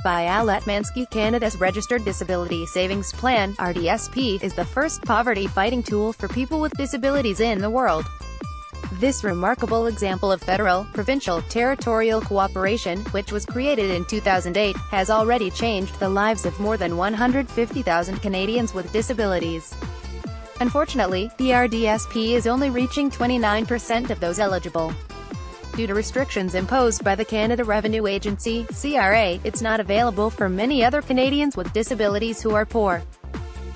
by Etmanski. Canada's Registered Disability Savings Plan (RDSP) is the first poverty-fighting tool for people with disabilities in the world. This remarkable example of federal, provincial, territorial cooperation, which was created in 2008, has already changed the lives of more than 150,000 Canadians with disabilities. Unfortunately, the RDSP is only reaching 29% of those eligible. Due to restrictions imposed by the Canada Revenue Agency (CRA), it's not available for many other Canadians with disabilities who are poor.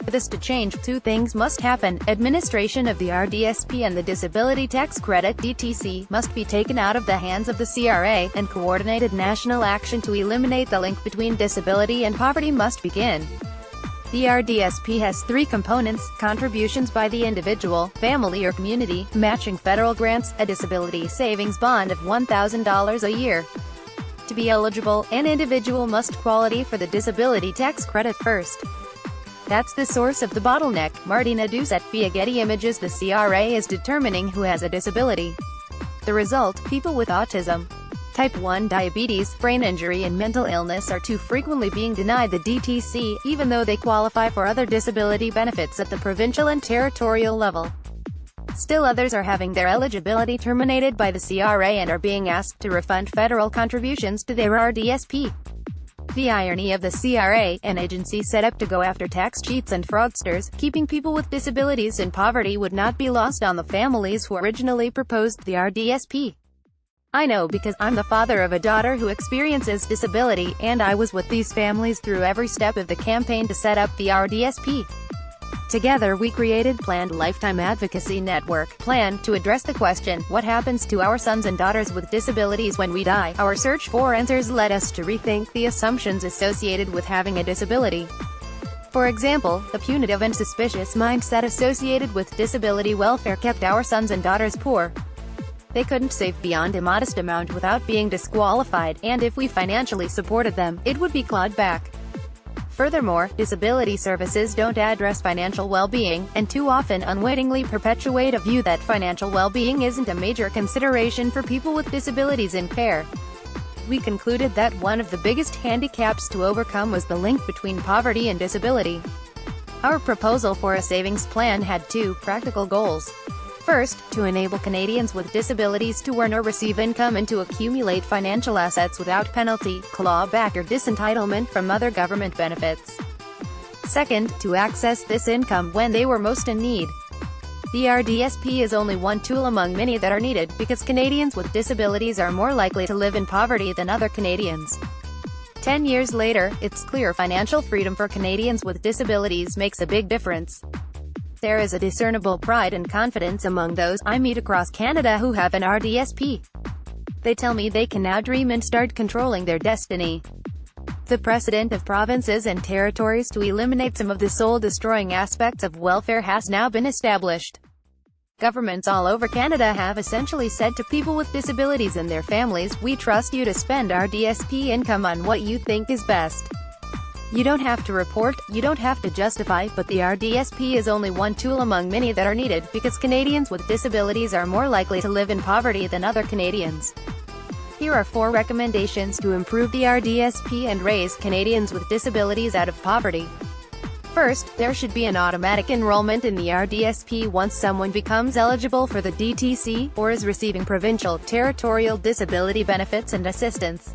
For this to change, two things must happen. Administration of the RDSP and the Disability Tax Credit (DTC) must be taken out of the hands of the CRA, and coordinated national action to eliminate the link between disability and poverty must begin. The RDSP has three components: contributions by the individual, family or community, matching federal grants, a disability savings bond of $1,000 a year. To be eligible, an individual must qualify for the disability tax credit first. That's the source of the bottleneck. Martina Doucette, via Getty Images. The CRA is determining who has a disability. The result: people with autism, type 1 diabetes, brain injury and mental illness are too frequently being denied the DTC, even though they qualify for other disability benefits at the provincial and territorial level. Still others are having their eligibility terminated by the CRA and are being asked to refund federal contributions to their RDSP. The irony of the CRA, an agency set up to go after tax cheats and fraudsters, keeping people with disabilities in poverty, would not be lost on the families who originally proposed the RDSP. I know, because I'm the father of a daughter who experiences disability, and I was with these families through every step of the campaign to set up the RDSP. Together we created Planned Lifetime Advocacy Network, Plan, to address the question, what happens to our sons and daughters with disabilities when we die? Our search for answers led us to rethink the assumptions associated with having a disability. For example, the punitive and suspicious mindset associated with disability welfare kept our sons and daughters poor. They couldn't save beyond a modest amount without being disqualified, and if we financially supported them, it would be clawed back. Furthermore, disability services don't address financial well-being, and too often unwittingly perpetuate a view that financial well-being isn't a major consideration for people with disabilities in care. We concluded that one of the biggest handicaps to overcome was the link between poverty and disability. Our proposal for a savings plan had two practical goals. First, to enable Canadians with disabilities to earn or receive income and to accumulate financial assets without penalty, clawback or disentitlement from other government benefits. Second, to access this income when they were most in need. The RDSP is only one tool among many that are needed, because Canadians with disabilities are more likely to live in poverty than other Canadians. 10 years later, it's clear financial freedom for Canadians with disabilities makes a big difference. There is a discernible pride and confidence among those I meet across Canada who have an RDSP. They tell me they can now dream and start controlling their destiny. The precedent of provinces and territories to eliminate some of the soul-destroying aspects of welfare has now been established. Governments all over Canada have essentially said to people with disabilities and their families, we trust you to spend RDSP income on what you think is best. You don't have to report, you don't have to justify, but the RDSP is only one tool among many that are needed, because Canadians with disabilities are more likely to live in poverty than other Canadians. Here are 4 recommendations to improve the RDSP and raise Canadians with disabilities out of poverty. First, there should be an automatic enrollment in the RDSP once someone becomes eligible for the DTC, or is receiving provincial, territorial disability benefits and assistance.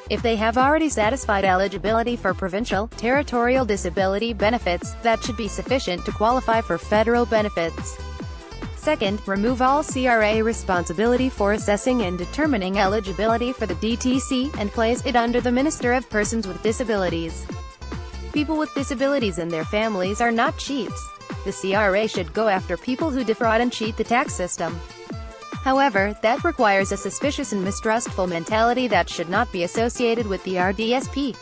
If they have already satisfied eligibility for provincial, territorial disability benefits, that should be sufficient to qualify for federal benefits. Second, remove all CRA responsibility for assessing and determining eligibility for the DTC, and place it under the Minister of Persons with Disabilities. People with disabilities and their families are not cheats. The CRA should go after people who defraud and cheat the tax system. However, that requires a suspicious and mistrustful mentality that should not be associated with the RDSP.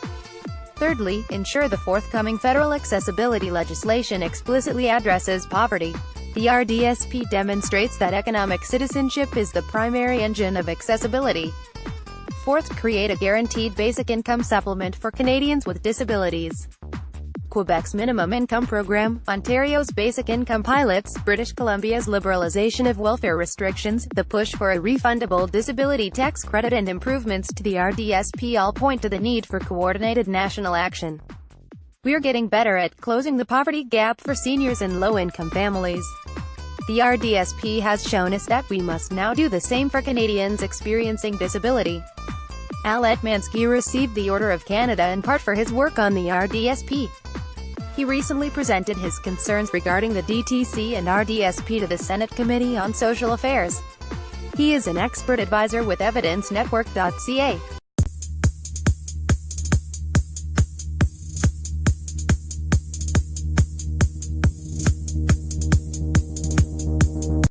Thirdly, ensure the forthcoming federal accessibility legislation explicitly addresses poverty. The RDSP demonstrates that economic citizenship is the primary engine of accessibility. Fourth, create a guaranteed basic income supplement for Canadians with disabilities. Quebec's minimum income program, Ontario's basic income pilots, British Columbia's liberalization of welfare restrictions, the push for a refundable disability tax credit and improvements to the RDSP all point to the need for coordinated national action. We're getting better at closing the poverty gap for seniors and low-income families. The RDSP has shown us that we must now do the same for Canadians experiencing disability. Etmanski received the Order of Canada in part for his work on the RDSP. He recently presented his concerns regarding the DTC and RDSP to the Senate Committee on Social Affairs. He is an expert advisor with evidencenetwork.ca.